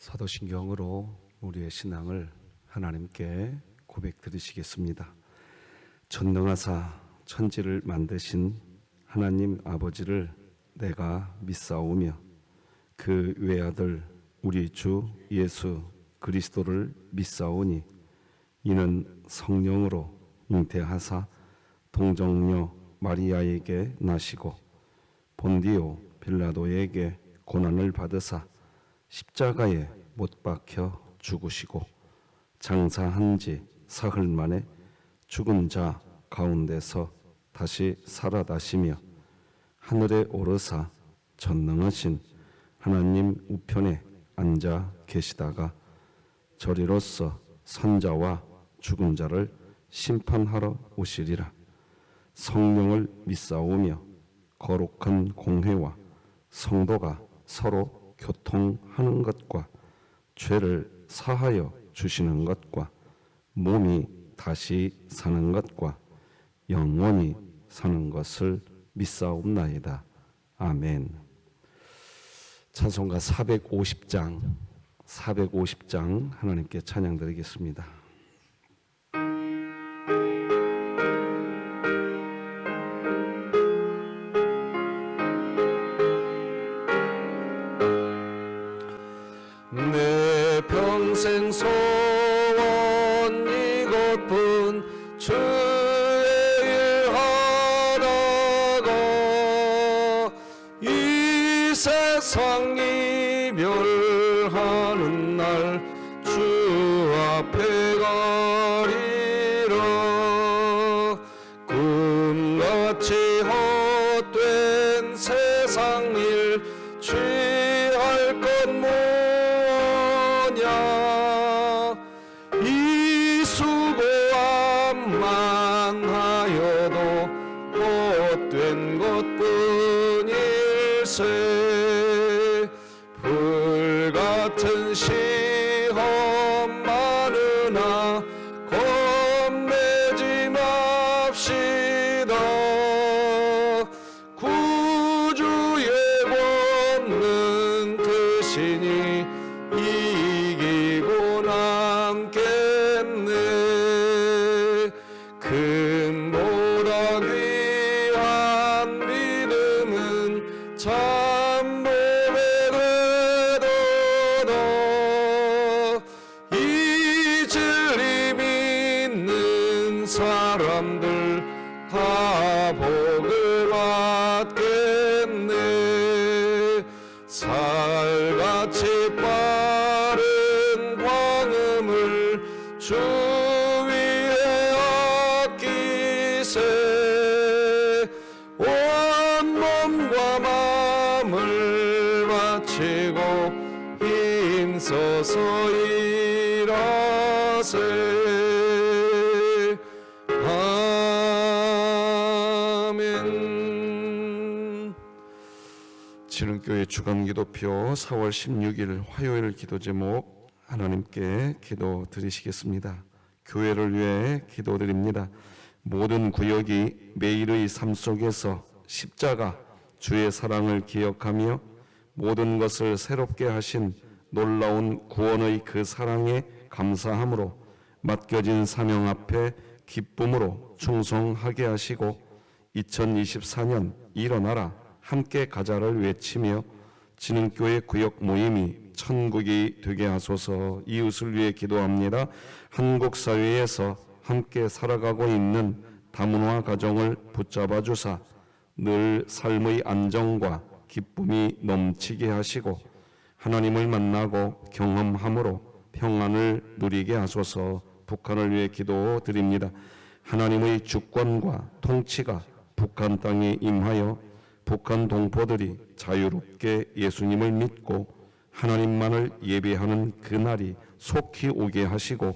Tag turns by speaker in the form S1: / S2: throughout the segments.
S1: 사도신경으로 우리의 신앙을 하나님께 고백드리시겠습니다. 전능하사 천지를 만드신 하나님 아버지를 내가 믿사오며 그 외아들 우리 주 예수 그리스도를 믿사오니 이는 성령으로 잉태하사 동정녀 마리아에게 나시고 본디오 빌라도에게 고난을 받으사 십자가에 못 박혀 죽으시고 장사한 지 사흘 만에 죽은 자 가운데서 다시 살아나시며 하늘에 오르사 전능하신 하나님 우편에 앉아 계시다가 저리로서 산자와 죽은 자를 심판하러 오시리라. 성령을 믿사오며 거룩한 공회와 성도가 서로 교통하는 것과 죄를 사하여 주시는 것과 몸이 다시 사는 것과 영원히 사는 것을 믿사옵나이다. 아멘. 찬송가 450장 하나님께 찬양드리겠습니다.
S2: 내 평생 소원 이것뿐 주의 일 하다가 이 세상 이별하는 날 주 앞에 가리라. 꿈같이 헛된 세상 일 취할 것 이 수고함만 하여도 헛된 것뿐일세. 불같은 시험 많으나 겁내지 맙시다. 구주의 권능 크시니 이기고 남겠네. 금보다 귀한 믿음은 참 보배되도다. 이슬이 믿는 사람들 다 복을 받겠네. 살같이 빠른 광음을 주 위에 아끼세. 온 몸과 마음을 바치고 힘써서 일하세. 아멘.
S1: 지능교회 주간기도표 4월 16일 화요일 기도 제목 하나님께 기도 드리시겠습니다. 교회를 위해 기도드립니다. 모든 구역이 매일의 삶 속에서 십자가 주의 사랑을 기억하며 모든 것을 새롭게 하신 놀라운 구원의 그 사랑에 감사함으로 맡겨진 사명 앞에 기쁨으로 충성하게 하시고 2024년 일어나라 함께 가자를 외치며 진흥교회 구역 모임이 천국이 되게 하소서. 이웃을 위해 기도합니다. 한국 사회에서 함께 살아가고 있는 다문화 가정을 붙잡아 주사 늘 삶의 안정과 기쁨이 넘치게 하시고 하나님을 만나고 경험함으로 평안을 누리게 하소서. 북한을 위해 기도드립니다. 하나님의 주권과 통치가 북한 땅에 임하여 북한 동포들이 자유롭게 예수님을 믿고 하나님만을 예배하는 그날이 속히 오게 하시고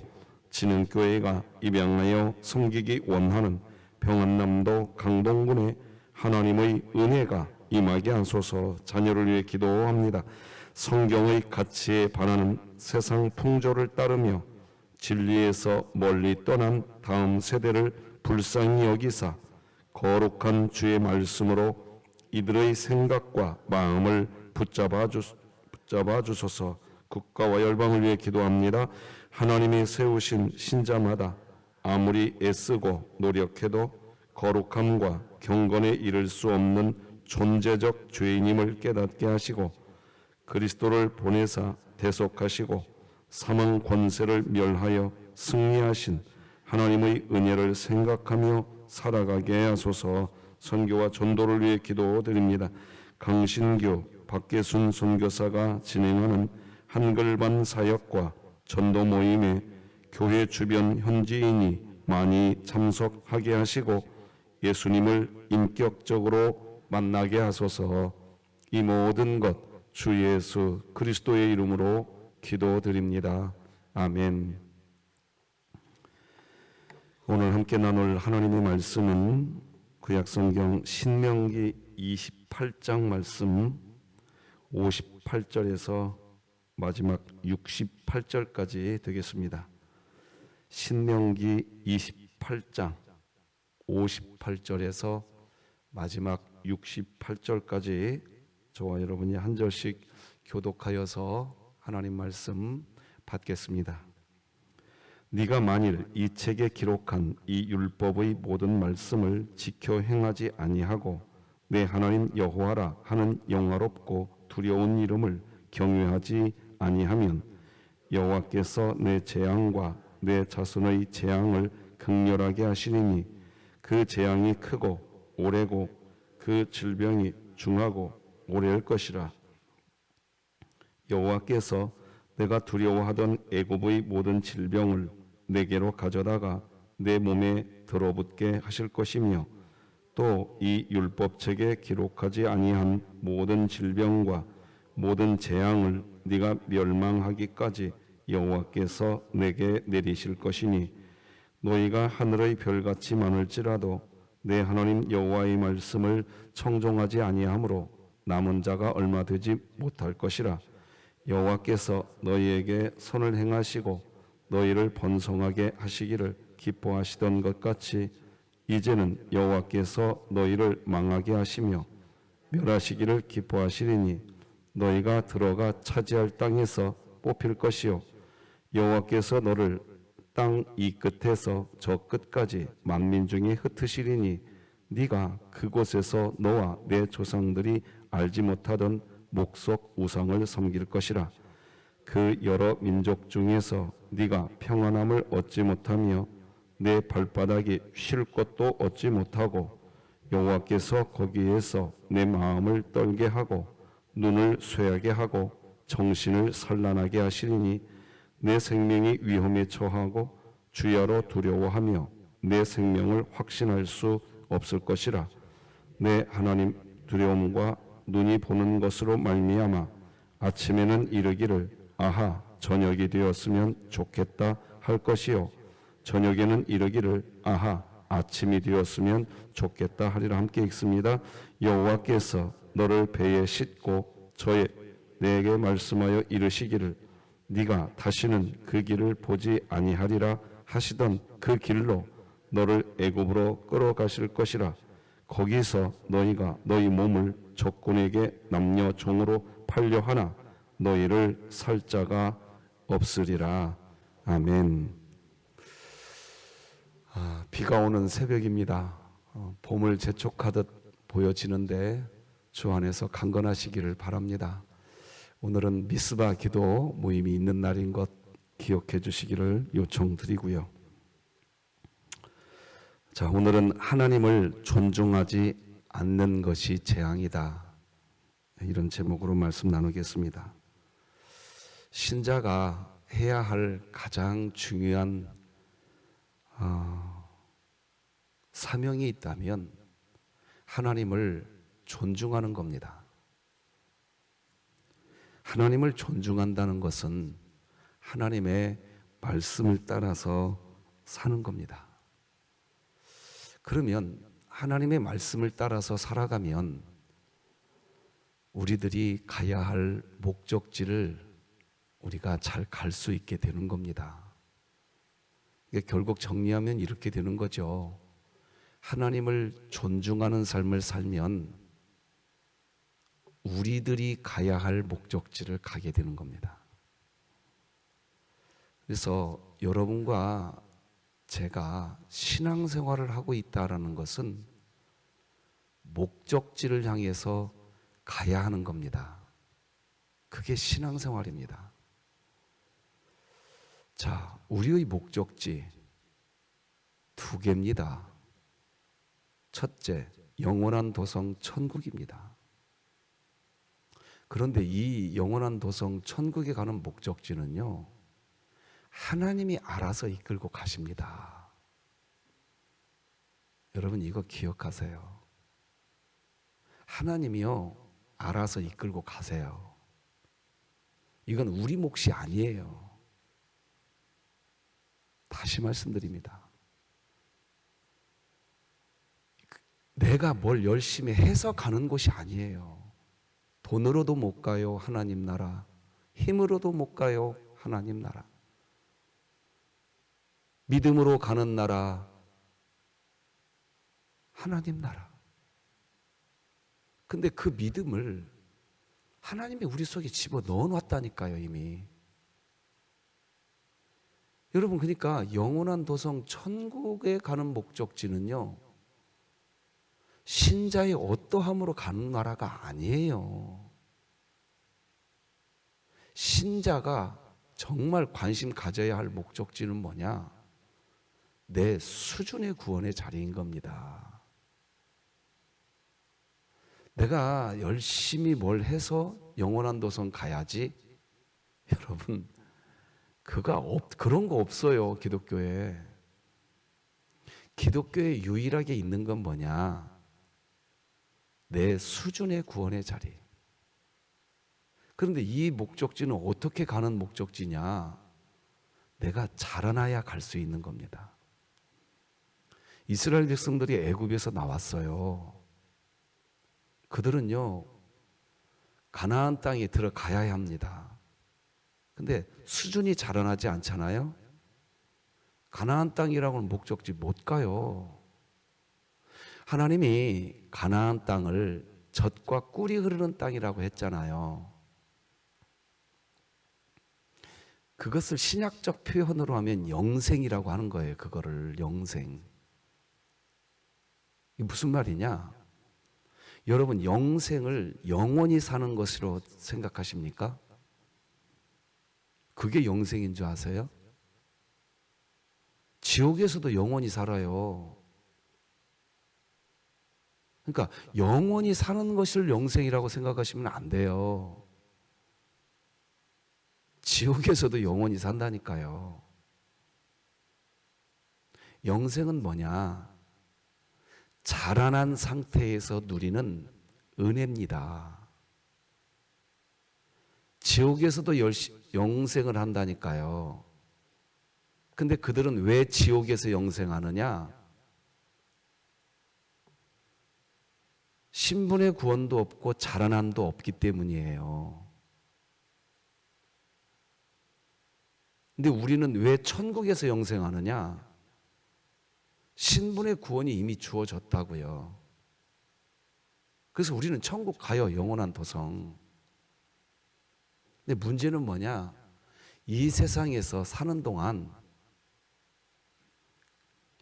S1: 진흥교회가 입양하여 섬기기 원하는 평안남도 강동군에 하나님의 은혜가 임하게 하소서. 자녀를 위해 기도합니다. 성경의 가치에 반하는 세상 풍조를 따르며 진리에서 멀리 떠난 다음 세대를 불쌍히 여기사 거룩한 주의 말씀으로 이들의 생각과 마음을 붙잡아 주소서. 국가와 열방을 위해 기도합니다. 하나님이 세우신 신자마다 아무리 애쓰고 노력해도 거룩함과 경건에 이를 수 없는 존재적 죄인임을 깨닫게 하시고 그리스도를 보내사 대속하시고 사망 권세를 멸하여 승리하신 하나님의 은혜를 생각하며 살아가게 하소서. 선교와 전도를 위해 기도드립니다. 강신규, 박계순 선교사가 진행하는 한글반 사역과 전도 모임에 교회 주변 현지인이 많이 참석하게 하시고 예수님을 인격적으로 만나게 하소서. 이 모든 것 주 예수 그리스도의 이름으로 기도드립니다. 아멘. 오늘 함께 나눌 하나님의 말씀은 구약성경 신명기 28장 말씀 58절에서 마지막 68절까지 되겠습니다. 신명기 28장 58절에서 마지막 68절까지 저와 여러분이 한 절씩 교독하여서 하나님 말씀 받겠습니다. 네가 만일 이 책에 기록한 이 율법의 모든 말씀을 지켜 행하지 아니하고 내 하나님 여호와라 하는 영화롭고 두려운 이름을 경외하지 아니하면 여호와께서 내 재앙과 내 자손의 재앙을 극렬하게 하시리니 그 재앙이 크고 오래고 그 질병이 중하고 오래할 것이라. 여호와께서 내가 두려워하던 애굽의 모든 질병을 내게로 가져다가 내 몸에 들어붙게 하실 것이며 또 이 율법책에 기록하지 아니한 모든 질병과 모든 재앙을 네가 멸망하기까지 여호와께서 내게 내리실 것이니 너희가 하늘의 별같이 많을지라도 내 하나님 여호와의 말씀을 청종하지 아니하므로 남은 자가 얼마 되지 못할 것이라. 여호와께서 너희에게 선을 행하시고 너희를 번성하게 하시기를 기뻐하시던 것 같이 이제는 여호와께서 너희를 망하게 하시며 멸하시기를 기뻐하시리니 너희가 들어가 차지할 땅에서 뽑힐 것이요 여호와께서 너를 땅 이 끝에서 저 끝까지 만민 중에 흩으시리니 네가 그곳에서 너와 내 조상들이 알지 못하던 목석 우상을 섬길 것이라. 그 여러 민족 중에서 네가 평안함을 얻지 못하며 내 발바닥이 쉴 것도 얻지 못하고 여호와께서 거기에서 내 마음을 떨게 하고 눈을 쇠하게 하고 정신을 산란하게 하시리니 내 생명이 위험에 처하고 주야로 두려워하며 내 생명을 확신할 수 없을 것이라. 내 하나님 두려움과 눈이 보는 것으로 말미암아 아침에는 이르기를 아하 저녁이 되었으면 좋겠다 할 것이요 저녁에는 이르기를 아하 아침이 되었으면 좋겠다 하리라. 함께 읽습니다. 여호와께서 너를 배에 싣고 저의 내게 말씀하여 이르시기를 네가 다시는 그 길을 보지 아니하리라 하시던 그 길로 너를 애굽으로 끌어가실 것이라. 거기서 너희가 너희 몸을 적군에게 남녀 종으로 팔려 하나 너희를 살 자가 없으리라. 아멘. 비가 오는 새벽입니다. 봄을 재촉하듯 보여지는데 주 안에서 강건하시기를 바랍니다. 오늘은 미스바 기도 모임이 있는 날인 것 기억해 주시기를 요청드리고요. 자, 오늘은 하나님을 존중하지 않는 것이 재앙이다. 이런 제목으로 말씀 나누겠습니다. 신자가 해야 할 가장 중요한 사명이 있다면 하나님을 존중하는 겁니다. 하나님을 존중한다는 것은 하나님의 말씀을 따라서 사는 겁니다. 그러면 하나님의 말씀을 따라서 살아가면 우리들이 가야 할 목적지를 우리가 잘 갈 수 있게 되는 겁니다. 결국 정리하면 이렇게 되는 거죠. 하나님을 존중하는 삶을 살면 우리들이 가야 할 목적지를 가게 되는 겁니다. 그래서 여러분과 제가 신앙생활을 하고 있다라는 것은 목적지를 향해서 가야 하는 겁니다. 그게 신앙생활입니다. 자, 우리의 목적지 두 개입니다. 첫째, 영원한 도성 천국입니다. 그런데 이 영원한 도성 천국에 가는 목적지는요, 하나님이 알아서 이끌고 가십니다. 여러분 이거 기억하세요. 하나님이요, 알아서 이끌고 가세요. 이건 우리 몫이 아니에요. 다시 말씀드립니다. 내가 뭘 열심히 해서 가는 곳이 아니에요. 돈으로도 못 가요, 하나님 나라. 힘으로도 못 가요, 하나님 나라. 믿음으로 가는 나라, 하나님 나라. 근데 그 믿음을 하나님이 우리 속에 집어 넣어 놨다니까요, 이미. 여러분, 그러니까 영원한 도성 천국에 가는 목적지는요, 신자의 어떠함으로 가는 나라가 아니에요. 신자가 정말 관심 가져야 할 목적지는 뭐냐? 내 수준의 구원의 자리인 겁니다. 내가 열심히 뭘 해서 영원한 도성 가야지? 여러분, 그런 거 없어요, 기독교에. 기독교에 유일하게 있는 건 뭐냐? 내 수준의 구원의 자리. 그런데 이 목적지는 어떻게 가는 목적지냐? 내가 자라나야 갈 수 있는 겁니다. 이스라엘 백성들이 애굽에서 나왔어요. 그들은요, 가나안 땅에 들어가야 합니다. 근데 수준이 자라나지 않잖아요. 가나안 땅이라고는 목적지 못 가요. 하나님이 가나안 땅을 젖과 꿀이 흐르는 땅이라고 했잖아요. 그것을 신약적 표현으로 하면 영생이라고 하는 거예요. 그거를 영생. 이게 무슨 말이냐? 여러분, 영생을 영원히 사는 것으로 생각하십니까? 그게 영생인 줄 아세요? 지옥에서도 영원히 살아요. 그러니까 영원히 사는 것을 영생이라고 생각하시면 안 돼요. 지옥에서도 영원히 산다니까요. 영생은 뭐냐? 자라난 상태에서 누리는 은혜입니다. 지옥에서도 영생을 한다니까요. 근데 그들은 왜 지옥에서 영생하느냐? 신분의 구원도 없고 자라남도 없기 때문이에요. 근데 우리는 왜 천국에서 영생하느냐? 신분의 구원이 이미 주어졌다고요. 그래서 우리는 천국 가요, 영원한 도성. 근데 문제는 뭐냐? 이 세상에서 사는 동안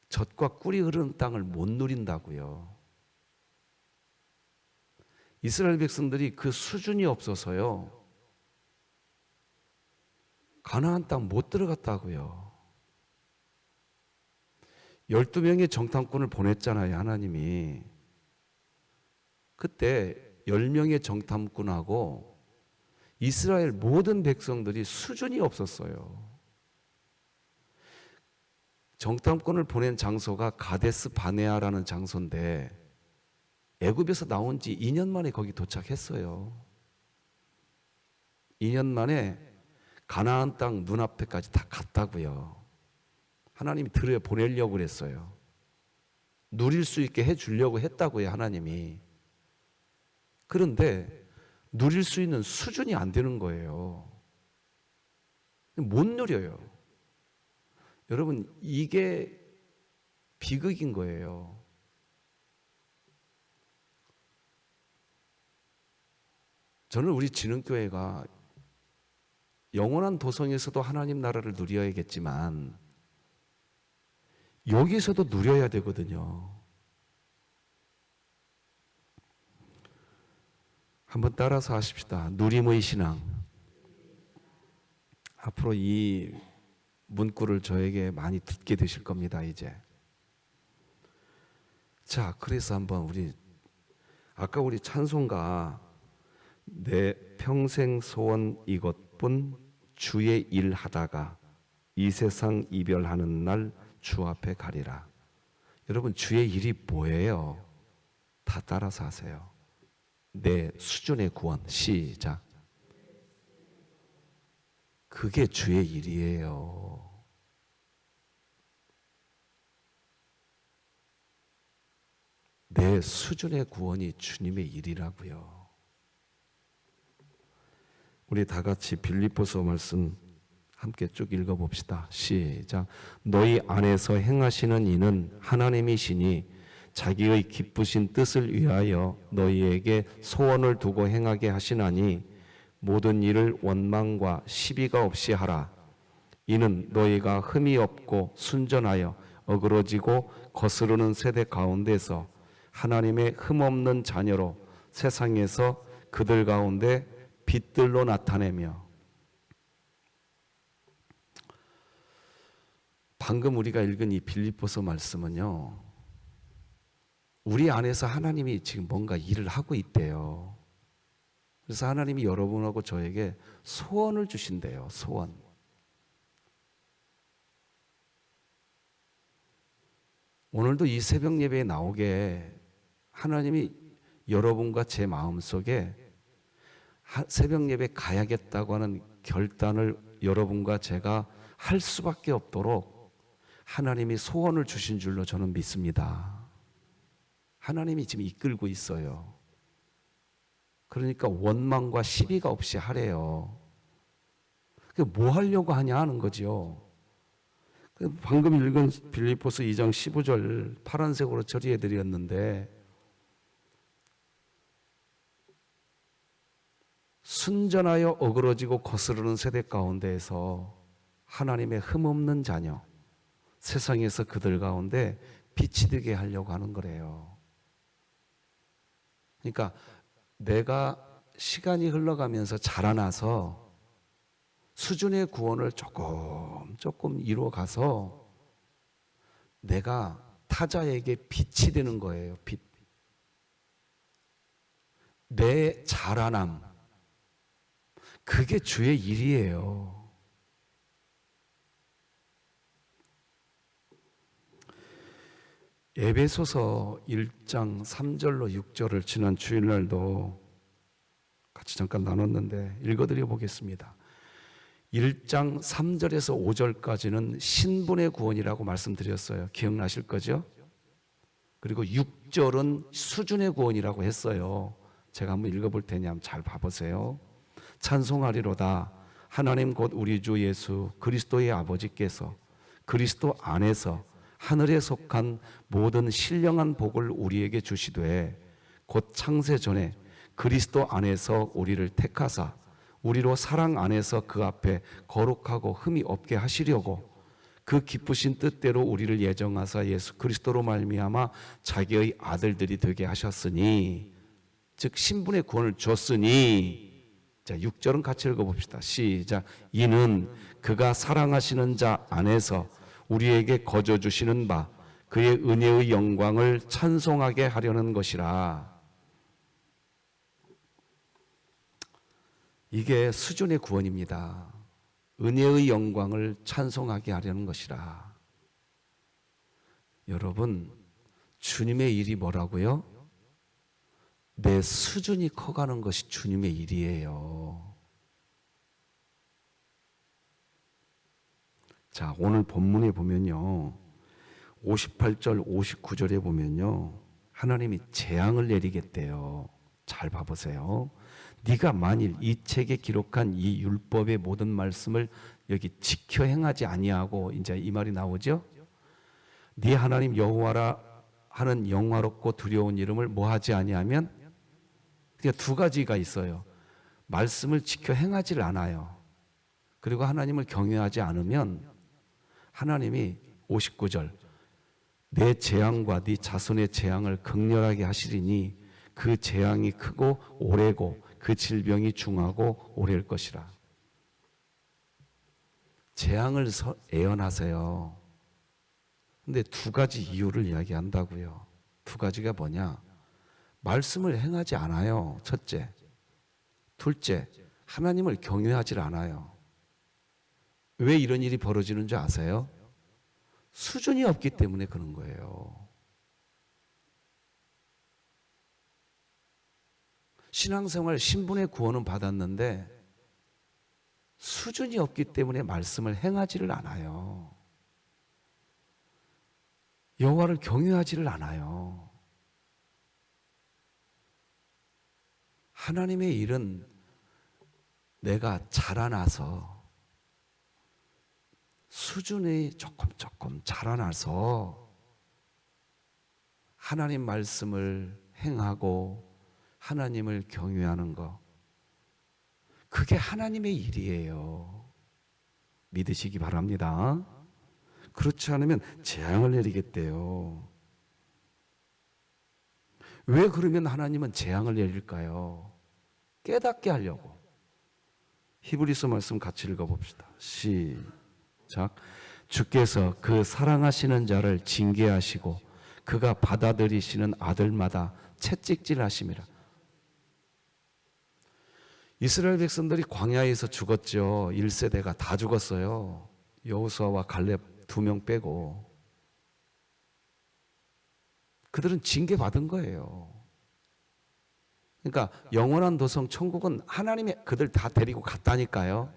S1: 젖과 꿀이 흐르는 땅을 못 누린다고요. 이스라엘 백성들이 그 수준이 없어서요, 가나안 땅 못 들어갔다고요. 12명의 정탐꾼을 보냈잖아요, 하나님이. 그때 10명의 정탐꾼하고 이스라엘 모든 백성들이 수준이 없었어요. 정탐꾼을 보낸 장소가 가데스 바네아라는 장소인데 애굽에서 나온 지 2년 만에 거기 도착했어요. 2년 만에 가나안 땅 눈앞에까지 다 갔다고요. 하나님이 들여보내려고 그랬어요. 누릴 수 있게 해주려고 했다고요, 하나님이. 그런데 누릴 수 있는 수준이 안 되는 거예요. 못 누려요. 여러분, 이게 비극인 거예요. 저는 우리 진흥교회가 영원한 도성에서도 하나님 나라를 누려야겠지만 여기서도 누려야 되거든요. 한번 따라서 하십시다. 누림의 신앙. 앞으로 이 문구를 저에게 많이 듣게 되실 겁니다, 이제. 자, 그래서 한번 아까 우리 찬송가 내 평생 소원 이것뿐 주의 일 하다가 이 세상 이별하는 날 주 앞에 가리라. 여러분, 주의 일이 뭐예요? 다 따라서 하세요. 내 수준의 구원. 시작. 그게 주의 일이에요. 내 수준의 구원이 주님의 일이라고요. 우리 다 같이 빌립보서 말씀 함께 쭉 읽어봅시다. 시작. 너희 안에서 행하시는 이는 하나님이시니 자기의 기쁘신 뜻을 위하여 너희에게 소원을 두고 행하게 하시나니 모든 일을 원망과 시비가 없이 하라. 이는 너희가 흠이 없고 순전하여 어그러지고 거스르는 세대 가운데서 하나님의 흠없는 자녀로 세상에서 그들 가운데 빛들로 나타내며. 방금 우리가 읽은 이 빌립보서 말씀은요, 우리 안에서 하나님이 지금 뭔가 일을 하고 있대요. 그래서 하나님이 여러분하고 저에게 소원을 주신대요. 소원. 오늘도 이 새벽 예배에 나오게 하나님이 여러분과 제 마음속에 새벽 예배 가야겠다고 하는 결단을 여러분과 제가 할 수밖에 없도록 하나님이 소원을 주신 줄로 저는 믿습니다. 하나님이 지금 이끌고 있어요. 그러니까 원망과 시비가 없이 하래요. 뭐 하려고 하냐 하는 거죠. 방금 읽은 빌립보서 2장 15절 파란색으로 처리해 드렸는데, 순전하여 어그러지고 거스르는 세대 가운데에서 하나님의 흠없는 자녀, 세상에서 그들 가운데 빛이 되게 하려고 하는 거래요. 그러니까 내가 시간이 흘러가면서 자라나서 수준의 구원을 조금 이루어가서 내가 타자에게 빛이 되는 거예요. 빛. 내 자라남, 그게 주의 일이에요. 에베소서 1장 3절로 6절을 지난 주일날도 같이 잠깐 나눴는데 읽어드려 보겠습니다. 1장 3절에서 5절까지는 신분의 구원이라고 말씀드렸어요. 기억나실 거죠? 그리고 6절은 수준의 구원이라고 했어요. 제가 한번 읽어볼 테니 한번 잘 봐보세요. 찬송하리로다. 하나님 곧 우리 주 예수 그리스도의 아버지께서 그리스도 안에서 하늘에 속한 모든 신령한 복을 우리에게 주시되 곧 창세 전에 그리스도 안에서 우리를 택하사 우리로 사랑 안에서 그 앞에 거룩하고 흠이 없게 하시려고 그 기쁘신 뜻대로 우리를 예정하사 예수 그리스도로 말미암아 자기의 아들들이 되게 하셨으니, 즉 신분의 구원을 줬으니. 자, 6절은 같이 읽어봅시다. 시작. 이는 그가 사랑하시는 자 안에서 우리에게 거저 주시는 바 그의 은혜의 영광을 찬송하게 하려는 것이라. 이게 수준의 구원입니다. 은혜의 영광을 찬송하게 하려는 것이라. 여러분, 주님의 일이 뭐라고요? 내 수준이 커가는 것이 주님의 일이에요. 자, 오늘 본문에 보면요, 58절 59절에 보면요, 하나님이 재앙을 내리겠대요. 잘 봐보세요. 네가 만일 이 책에 기록한 이 율법의 모든 말씀을 여기 지켜 행하지 아니하고, 이제 이 말이 나오죠. 네 하나님 여호와라 하는 영화롭고 두려운 이름을 뭐 하지 아니하면, 그러니까 두 가지가 있어요. 말씀을 지켜 행하지를 않아요. 그리고 하나님을 경외하지 않으면 하나님이 59절 내 재앙과 네 자손의 재앙을 극렬하게 하시리니 그 재앙이 크고 오래고 그 질병이 중하고 오래일 것이라. 재앙을 예언하세요. 근데 두 가지 이유를 이야기한다고요. 두 가지가 뭐냐? 말씀을 행하지 않아요. 첫째. 둘째, 하나님을 경외하지 않아요. 왜 이런 일이 벌어지는 줄 아세요? 수준이 없기 때문에 그런 거예요. 신앙생활 신분의 구원은 받았는데 수준이 없기 때문에 말씀을 행하지를 않아요. 여호와를 경외하지를 않아요. 하나님의 일은 내가 자라나서 수준이 조금 자라나서 하나님 말씀을 행하고 하나님을 경외하는 것, 그게 하나님의 일이에요. 믿으시기 바랍니다. 그렇지 않으면 재앙을 내리겠대요. 왜 그러면 하나님은 재앙을 내릴까요? 깨닫게 하려고. 히브리서 말씀 같이 읽어봅시다. 시작. 주께서 그 사랑하시는 자를 징계하시고 그가 받아들이시는 아들마다 채찍질하심이라. 이스라엘 백성들이 광야에서 죽었죠. 1세대가 다 죽었어요. 여호수아와 갈렙 2명 빼고. 그들은 징계받은 거예요. 그러니까 영원한 도성 천국은 하나님이 그들 다 데리고 갔다니까요.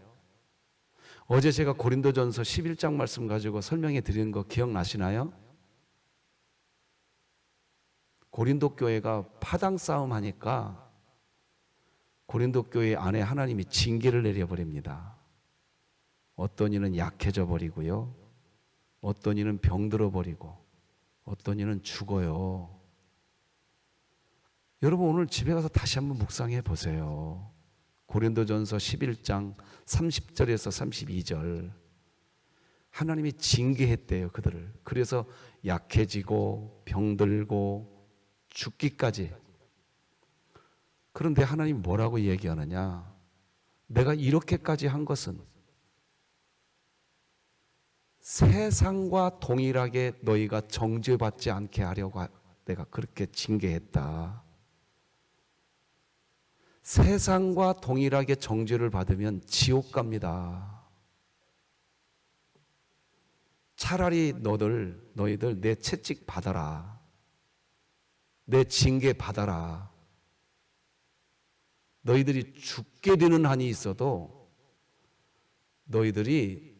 S1: 어제 제가 고린도전서 11장 말씀 가지고 설명해 드리는 거 기억나시나요? 고린도 교회가 파당 싸움 하니까 고린도 교회 안에 하나님이 징계를 내려버립니다. 어떤 이는 약해져 버리고요. 어떤 이는 병들어 버리고 어떤 이는 죽어요. 여러분 오늘 집에 가서 다시 한번 묵상해 보세요. 고린도전서 11장 30절에서 32절 하나님이 징계했대요 그들을. 그래서 약해지고 병들고 죽기까지. 그런데 하나님 뭐라고 얘기하느냐? 내가 이렇게까지 한 것은 세상과 동일하게 너희가 정죄받지 않게 하려고 내가 그렇게 징계했다. 세상과 동일하게 정죄를 받으면 지옥 갑니다. 차라리 너희들 내 채찍 받아라. 내 징계 받아라. 너희들이 죽게 되는 한이 있어도 너희들이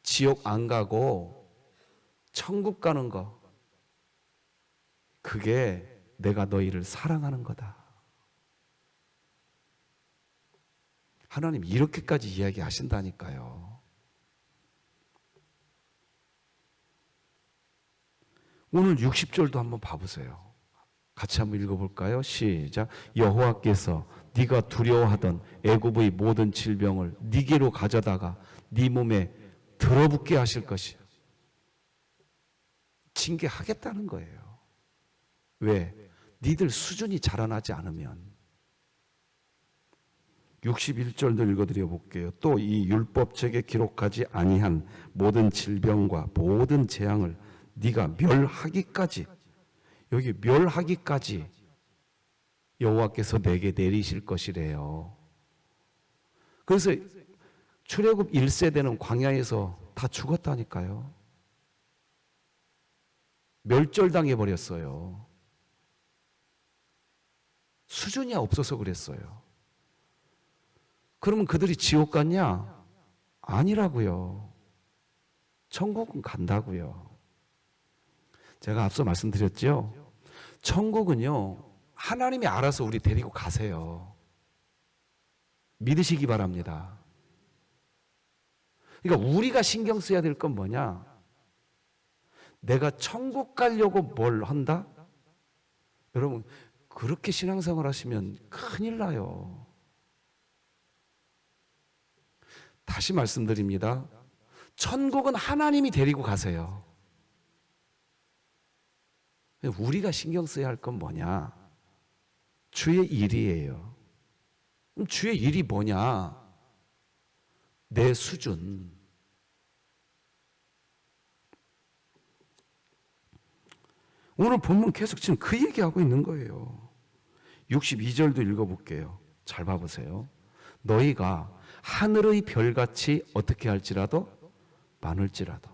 S1: 지옥 안 가고 천국 가는 거, 그게 내가 너희를 사랑하는 거다. 하나님 이렇게까지 이야기하신다니까요. 오늘 60절도 한번 봐보세요. 같이 한번 읽어볼까요? 시작. 여호와께서 네가 두려워하던 애굽의 모든 질병을 네게로 가져다가 네 몸에 들어붙게 하실 것이요. 징계하겠다는 거예요. 왜? 니들 수준이 자라나지 않으면. 61절도 읽어드려 볼게요. 또 이 율법책에 기록하지 아니한 모든 질병과 모든 재앙을 네가 멸하기까지, 여기 멸하기까지 여호와께서 내게 내리실 것이래요. 그래서 출애굽 1세대는 광야에서 다 죽었다니까요. 멸절당해 버렸어요. 수준이 없어서 그랬어요. 그러면 그들이 지옥 갔냐? 아니라고요. 천국은 간다고요. 제가 앞서 말씀드렸죠. 천국은요, 하나님이 알아서 우리 데리고 가세요. 믿으시기 바랍니다. 그러니까 우리가 신경 써야 될 건 뭐냐? 내가 천국 가려고 뭘 한다? 여러분, 그렇게 신앙생활 하시면 큰일 나요. 다시 말씀드립니다. 천국은 하나님이 데리고 가세요. 우리가 신경 써야 할 건 뭐냐? 주의 일이에요. 그럼 주의 일이 뭐냐? 내 수준. 오늘 본문 계속 지금 그 얘기하고 있는 거예요. 62절도 읽어볼게요. 잘 봐보세요. 너희가 하늘의 별같이 어떻게 할지라도 많을지라도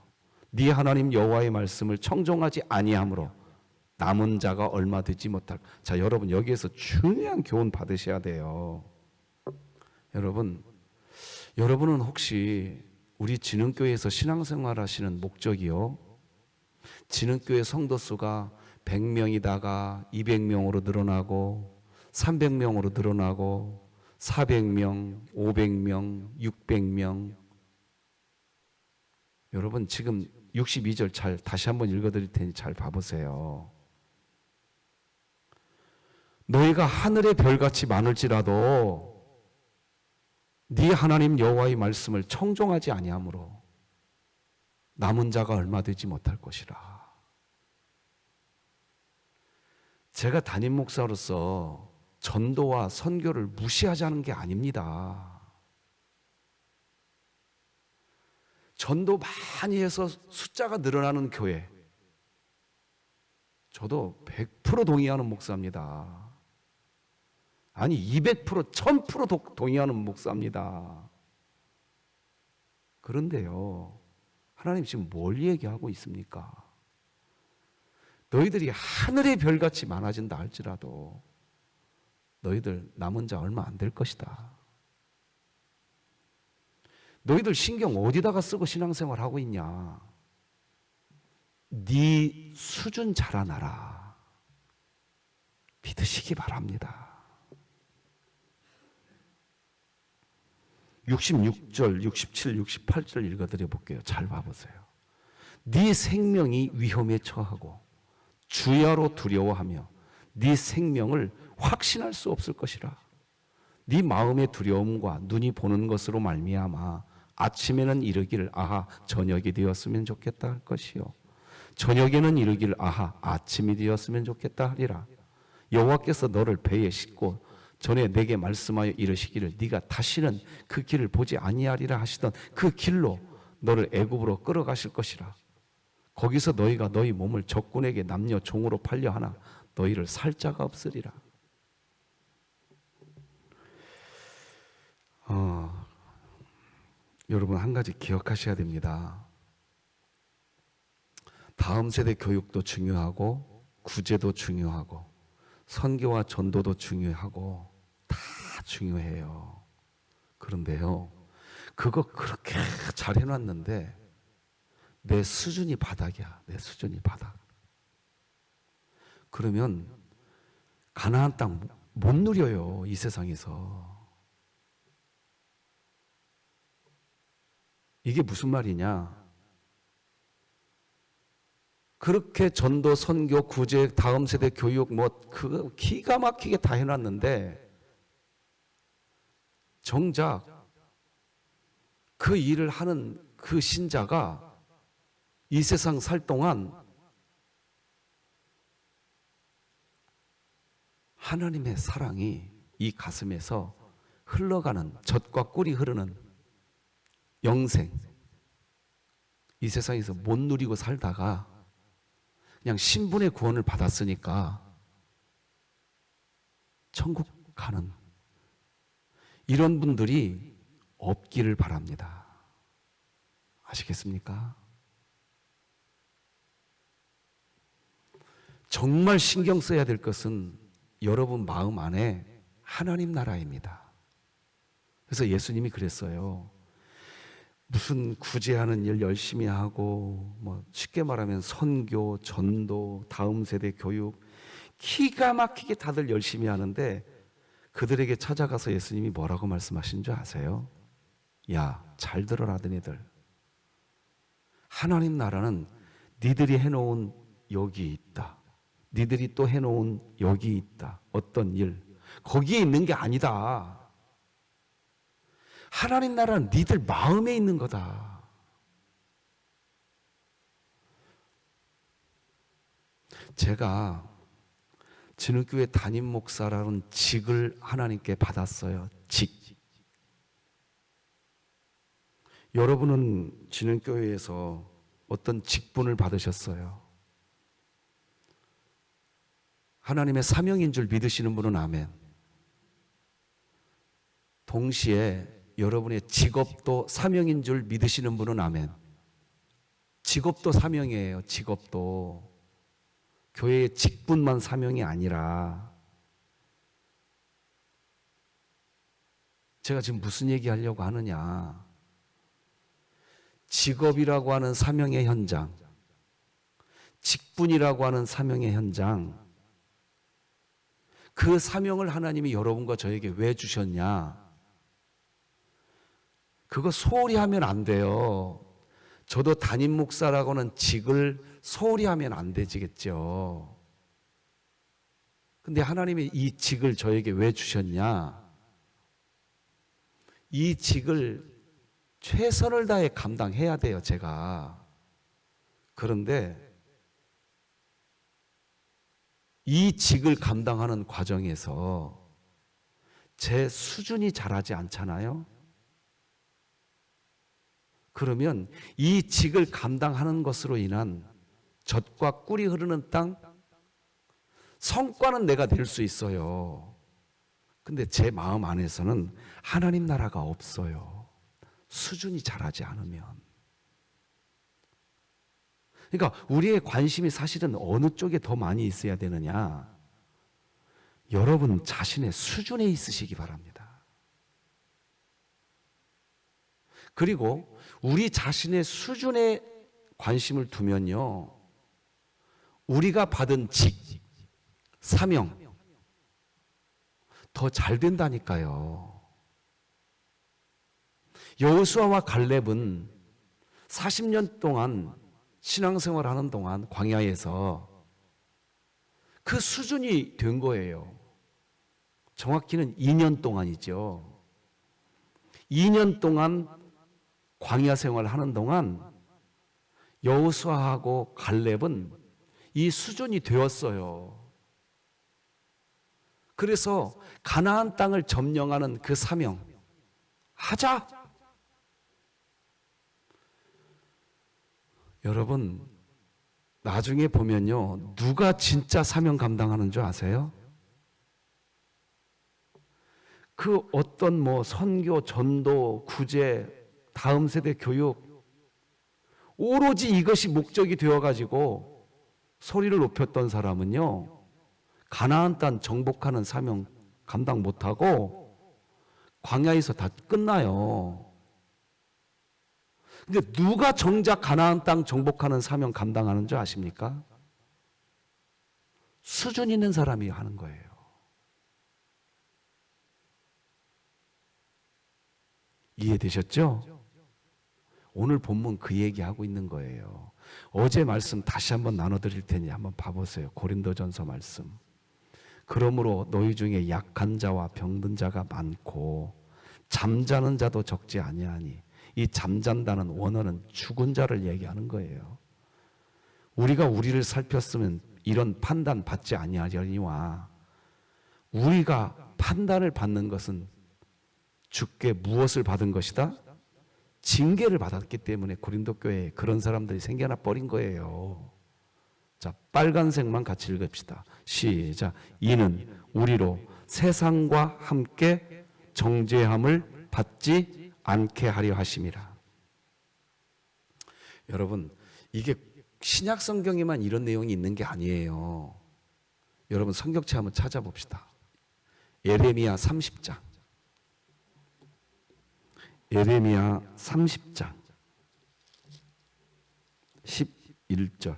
S1: 네 하나님 여호와의 말씀을 청종하지 아니함으로 남은 자가 얼마 되지 못할. 자, 여러분 여기에서 중요한 교훈 받으셔야 돼요. 여러분은 혹시 우리 진흥교회에서 신앙생활 하시는 목적이요, 진흥교회 성도 수가 100명이다가 200명으로 늘어나고 300명으로 늘어나고 400명, 500명, 600명. 여러분 지금 62절 다시 한번 읽어드릴 테니 잘 봐보세요. 너희가 하늘의 별같이 많을지라도 네 하나님 여호와의 말씀을 청종하지 아니하므로 남은 자가 얼마 되지 못할 것이라. 제가 담임 목사로서 전도와 선교를 무시하자는 게 아닙니다. 전도 많이 해서 숫자가 늘어나는 교회, 저도 100% 동의하는 목사입니다. 아니 200%, 1000% 동의하는 목사입니다. 그런데요, 하나님 지금 뭘 얘기하고 있습니까? 너희들이 하늘의 별같이 많아진다 할지라도 너희들 남은 자 얼마 안 될 것이다. 너희들 신경 어디다가 쓰고 신앙생활 하고 있냐? 네 수준 자라나라. 믿으시기 바랍니다. 66절, 67, 68절 읽어드려 볼게요. 잘 봐보세요. 네 생명이 위험에 처하고 주야로 두려워하며 네 생명을 확신할 수 없을 것이라. 네 마음의 두려움과 눈이 보는 것으로 말미암아 아침에는 이르기를 아하 저녁이 되었으면 좋겠다 할 것이요 저녁에는 이르기를 아하 아침이 되었으면 좋겠다 하리라. 여호와께서 너를 배에 싣고 전에 내게 말씀하여 이르시기를 네가 다시는 그 길을 보지 아니하리라 하시던 그 길로 너를 애굽으로 끌어가실 것이라. 거기서 너희가 너희 몸을 적군에게 남녀 종으로 팔려 하나 너희를 살 자가 없으리라. 여러분 한 가지 기억하셔야 됩니다. 다음 세대 교육도 중요하고 구제도 중요하고 선교와 전도도 중요하고 다 중요해요. 그런데요, 그거 그렇게 잘 해놨는데 내 수준이 바닥이야. 내 수준이 바닥. 그러면 가나안 땅 못 누려요. 이 세상에서. 이게 무슨 말이냐? 그렇게 전도, 선교, 구제, 다음 세대 교육 그거 기가 막히게 다 해놨는데 정작 그 일을 하는 그 신자가 이 세상 살 동안 하나님의 사랑이 이 가슴에서 흘러가는, 젖과 꿀이 흐르는 영생, 이 세상에서 못 누리고 살다가 그냥 신분의 구원을 받았으니까 천국 가는 이런 분들이 없기를 바랍니다. 아시겠습니까? 정말 신경 써야 될 것은 여러분 마음 안에 하나님 나라입니다. 그래서 예수님이 그랬어요. 무슨 구제하는 일 열심히 하고 쉽게 말하면 선교, 전도, 다음 세대 교육 기가 막히게 다들 열심히 하는데 그들에게 찾아가서 예수님이 뭐라고 말씀하신 줄 아세요? 야, 잘 들어라 너희들. 하나님 나라는 니들이 해놓은 여기 있다. 니들이 또 해놓은 여기 있다. 어떤 일 거기에 있는 게 아니다. 하나님 나라는 니들 마음에 있는 거다. 제가 진흙교회 담임 목사라는 직을 하나님께 받았어요. 직. 여러분은 진흙교회에서 어떤 직분을 받으셨어요? 하나님의 사명인 줄 믿으시는 분은 아멘. 동시에 여러분의 직업도 사명인 줄 믿으시는 분은 아멘. 직업도 사명이에요. 직업도. 교회의 직분만 사명이 아니라. 제가 지금 무슨 얘기 하려고 하느냐. 직업이라고 하는 사명의 현장, 직분이라고 하는 사명의 현장, 그 사명을 하나님이 여러분과 저에게 왜 주셨냐? 그거 소홀히 하면 안 돼요. 저도 담임 목사라고는 직을 소홀히 하면 안 되지겠죠. 근데 하나님이 이 직을 저에게 왜 주셨냐? 이 직을 최선을 다해 감당해야 돼요, 제가. 그런데 이 직을 감당하는 과정에서 제 수준이 자라지 않잖아요? 그러면 이 직을 감당하는 것으로 인한 젖과 꿀이 흐르는 땅, 성과는 내가 낼 수 있어요. 근데 제 마음 안에서는 하나님 나라가 없어요. 수준이 자라지 않으면. 그러니까 우리의 관심이 사실은 어느 쪽에 더 많이 있어야 되느냐? 여러분 자신의 수준에 있으시기 바랍니다. 그리고 우리 자신의 수준에 관심을 두면요, 우리가 받은 직, 사명 더 잘 된다니까요. 여호수아와 갈렙은 40년 동안 신앙생활 하는 동안 광야에서 그 수준이 된 거예요. 정확히는 2년 동안이죠. 2년 동안 광야 생활을 하는 동안 여호수아하고 갈렙은 이 수준이 되었어요. 그래서 가나안 땅을 점령하는 그 사명, 하자! 여러분, 나중에 보면요, 누가 진짜 사명 감당하는 줄 아세요? 그 어떤 선교, 전도, 구제, 다음 세대 교육, 오로지 이것이 목적이 되어가지고 소리를 높였던 사람은요, 가나안 땅 정복하는 사명 감당 못하고 광야에서 다 끝나요. 근데 누가 정작 가나안 땅 정복하는 사명 감당하는 줄 아십니까? 수준 있는 사람이 하는 거예요. 이해되셨죠? 오늘 본문 그 얘기하고 있는 거예요. 어제 말씀 다시 한번 나눠드릴 테니 한번 봐보세요. 고린도전서 말씀. 그러므로 너희 중에 약한 자와 병든 자가 많고 잠자는 자도 적지 아니하니, 이 잠잔다는 원어는 죽은 자를 얘기하는 거예요. 우리가 우리를 살폈으면 이런 판단 받지 아니하려니와, 우리가 판단을 받는 것은 주께 무엇을 받은 것이다? 징계를 받았기 때문에 고린도 교회에 그런 사람들이 생겨나 버린 거예요. 자, 빨간색만 같이 읽읍시다. 시작. 이는 우리로 세상과 함께 정죄함을 받지 않게 하려 하심이라. 여러분, 이게 신약 성경에만 이런 내용이 있는 게 아니에요. 여러분 성경책 한번 찾아봅시다. 예레미야 30장. 예레미야 30장 11절.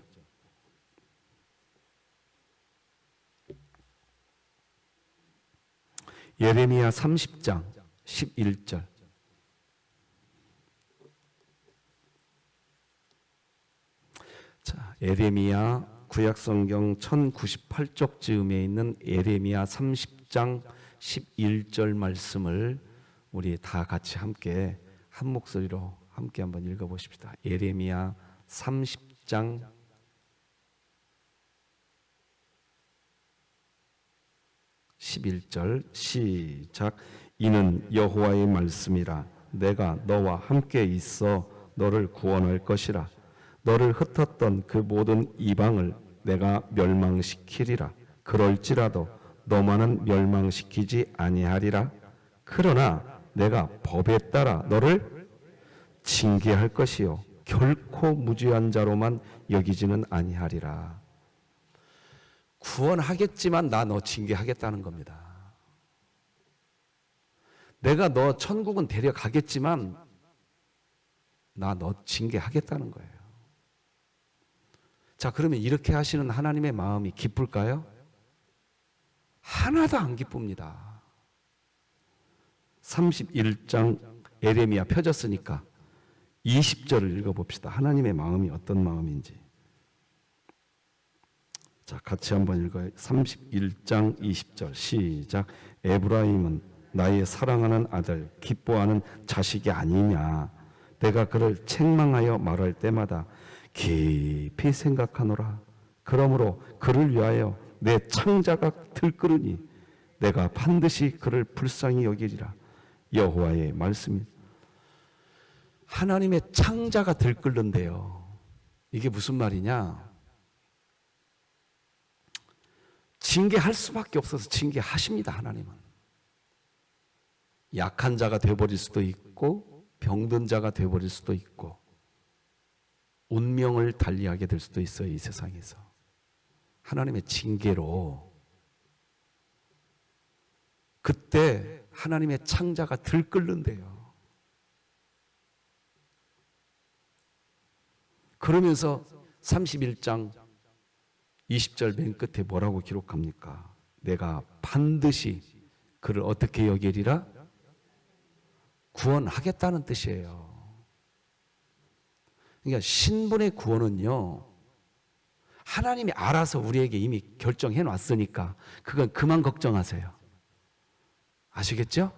S1: 예레미야 30장 11절. 자, 예레미야 구약성경 1098쪽 즈음에 있는 예레미야 30장 11절 말씀을 우리 다 같이 함께 한 목소리로 함께 한번 읽어보십시다. 예레미야 30장 11절 시작. 이는 여호와의 말씀이라. 내가 너와 함께 있어 너를 구원할 것이라. 너를 흩었던 그 모든 이방을 내가 멸망시키리라. 그럴지라도 너만은 멸망시키지 아니하리라. 그러나 내가 법에 따라 너를 징계할 것이요 결코 무죄한 자로만 여기지는 아니하리라. 구원하겠지만 나 너 징계하겠다는 겁니다. 내가 너 천국은 데려가겠지만 나 너 징계하겠다는 거예요. 자, 그러면 이렇게 하시는 하나님의 마음이 기쁠까요? 하나도 안 기쁩니다. 31장 예레미야 펴졌으니까 20절을 읽어봅시다. 하나님의 마음이 어떤 마음인지. 자, 같이 한번 읽어요. 31장 20절 시작. 에브라임은 나의 사랑하는 아들, 기뻐하는 자식이 아니냐. 내가 그를 책망하여 말할 때마다 깊이 생각하노라. 그러므로 그를 위하여 내 창자가 들끓으니 내가 반드시 그를 불쌍히 여기리라. 여호와의 말씀이. 하나님의 창자가 들끓는데요. 이게 무슨 말이냐? 징계할 수밖에 없어서 징계하십니다. 하나님은. 약한 자가 되어버릴 수도 있고 병든 자가 되어버릴 수도 있고 운명을 달리하게 될 수도 있어요. 이 세상에서. 하나님의 징계로 그때 하나님의 창자가 들끓는데요. 그러면서 31장 20절 맨 끝에 뭐라고 기록합니까? 내가 반드시 그를 어떻게 여기리라? 구원하겠다는 뜻이에요. 그러니까 신분의 구원은요, 하나님이 알아서 우리에게 이미 결정해 놨으니까 그건 그만 걱정하세요. 아시겠죠?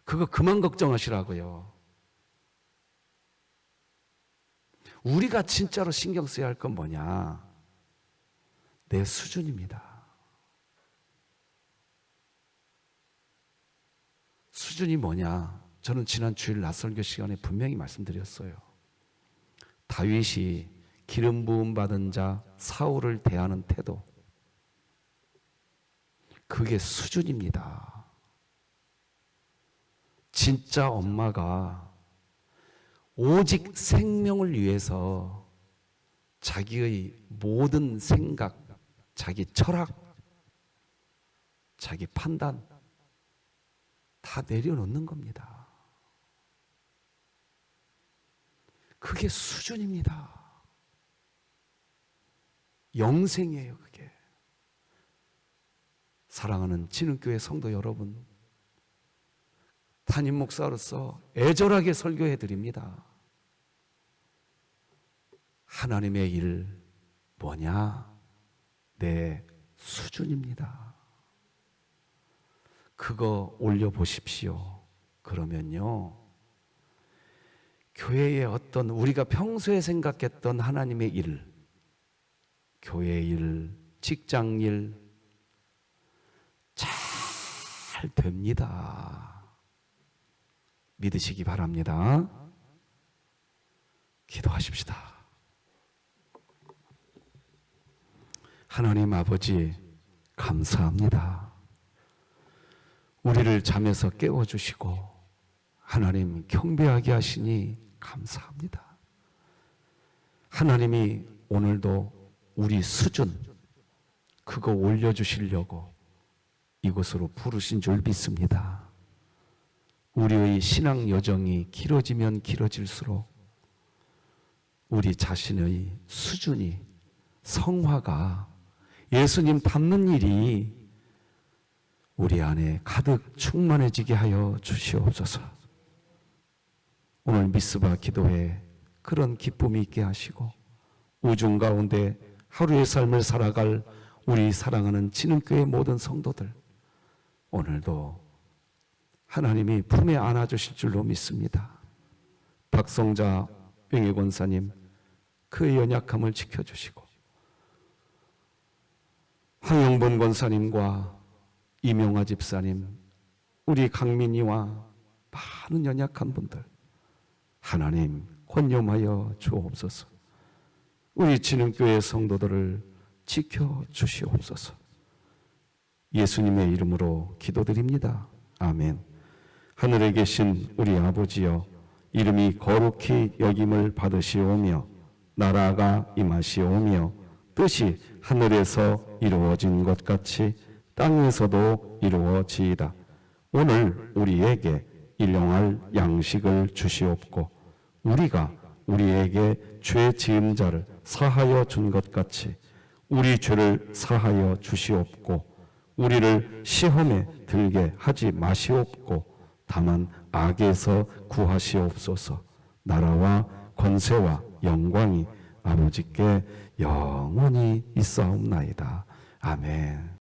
S1: 그거 그만 걱정하시라고요. 우리가 진짜로 신경 써야 할 건 뭐냐? 내 수준입니다. 수준이 뭐냐? 저는 지난 주일 낮설교 시간에 분명히 말씀드렸어요. 다윗이 기름 부음 받은 자 사울을 대하는 태도, 그게 수준입니다. 진짜 엄마가 오직 생명을 위해서 자기의 모든 생각, 자기 철학, 자기 판단 다 내려놓는 겁니다. 그게 수준입니다. 영생이에요, 그게. 사랑하는 진흥교회 성도 여러분, 담임 목사로서 애절하게 설교해 드립니다. 하나님의 일 뭐냐? 내 수준입니다. 그거 올려보십시오. 그러면요, 교회의 어떤 우리가 평소에 생각했던 하나님의 일, 교회 일, 직장 일 잘 됩니다. 믿으시기 바랍니다. 기도하십시다. 하나님 아버지, 감사합니다. 우리를 잠에서 깨워주시고 하나님 경배하게 하시니 감사합니다. 하나님이 오늘도 우리 수준 그거 올려주시려고 이곳으로 부르신 줄 믿습니다. 우리의 신앙 여정이 길어지면 길어질수록 우리 자신의 수준이, 성화가 예수님 닮는 일이 우리 안에 가득 충만해지게 하여 주시옵소서. 오늘 미스바 기도회 그런 기쁨이 있게 하시고 우중 가운데 하루의 삶을 살아갈 우리 사랑하는 진흥교회 모든 성도들, 오늘도 하나님이 품에 안아주실 줄로 믿습니다. 박성자 명예권사님 그의 연약함을 지켜주시고, 황영본 권사님과 이명화 집사님, 우리 강민이와 많은 연약한 분들 하나님 권념하여 주옵소서. 우리 진흥교회 성도들을 지켜주시옵소서. 예수님의 이름으로 기도드립니다. 아멘. 하늘에 계신 우리 아버지여, 이름이 거룩히 여김을 받으시오며 나라가 임하시오며 뜻이 하늘에서 이루어진 것 같이 땅에서도 이루어지이다. 오늘 우리에게 일용할 양식을 주시옵고, 우리가 우리에게 죄 지은 자를 사하여 준 것 같이 우리 죄를 사하여 주시옵고, 우리를 시험에 들게 하지 마시옵고, 다만 악에서 구하시옵소서. 나라와 권세와 영광이 아버지께 영원히 있사옵나이다. 아멘.